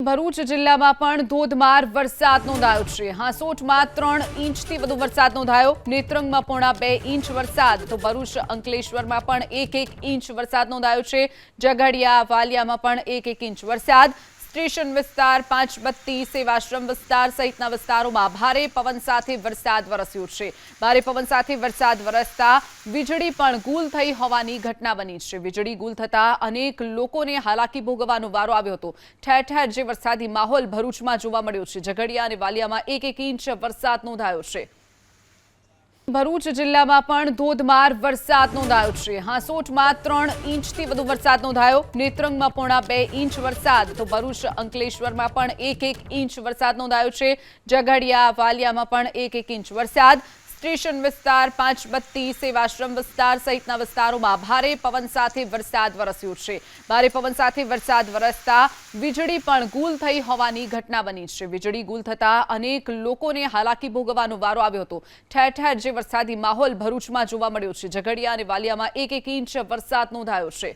ભરૂચ જિલ્લામાં પણ ધોધમાર વરસાદ નોંધાયો છે। હાંસોટમાં 3 ઇંચથી વધુ વરસાદ નોંધાયો। નેત્રંગમાં 1.5 ઇંચ વરસાદ તો ભરૂચ અંકલેશ્વરમાં પણ 1 ઇંચ વરસાદ નોંધાયો છે। ઝઘડિયા વાલિયામાં પણ 1 ઇંચ વરસાદ। સ્ટેશન વિસ્તાર, પાંચબત્તી, સેવાશ્રમ વિસ્તાર સહિતના વિસ્તારોમાં ભારે પવન સાથે વરસાદ વરસ્યો છે। ભારે પવન સાથે વરસાદ વરસતા વીજળી પણ ગુલ થઈ હોવાની ઘટના બની છે। વીજળી ગુલ થતા અનેક લોકોને હાલાકી ભોગવવાનો વારો આવ્યો હતો। ઠેર ઠેર જે વરસાદી માહોલ ભરૂચમાં જોવા મળ્યો છે। ઝઘડિયા અને વાલિયામાં 1 ઇંચ વરસાદ નોંધાયો છે। ભરૂચ જિલ્લામાં પણ ધોધમાર વરસાદ નોંધાયો છે। હાંસોટમાં 3 ઇંચથી વધુ વરસાદ નોંધાયો। નેત્રંગમાં 1.5 ઇંચ વરસાદ તો ભરૂચ અંકલેશ્વરમાં પણ 1 ઇંચ વરસાદ નોંધાયો છે। ઝઘડિયા વાલિયામાં પણ 1 ઇંચ વરસાદ। સ્ટેશન વિસ્તાર, પાંચબત્તી, સેવાશ્રમ વિસ્તાર સહિતના વિસ્તારોમાં ભારે પવન સાથે વરસાદ વરસ્યો છે। ભારે પવન સાથે વરસાદ વરસતા વીજળી પણ ગુલ થઈ હોવાની ઘટના બની છે। વીજળી ગુલ થતા અનેક લોકોને હાલાકી ભોગવવાનો વારો આવ્યો હતો। ઠેર ઠેર જે વરસાદી માહોલ ભરૂચમાં જોવા મળ્યો છે। ઝઘડિયા અને વાલિયામાં 1 ઇંચ વરસાદ નોંધાયો છે।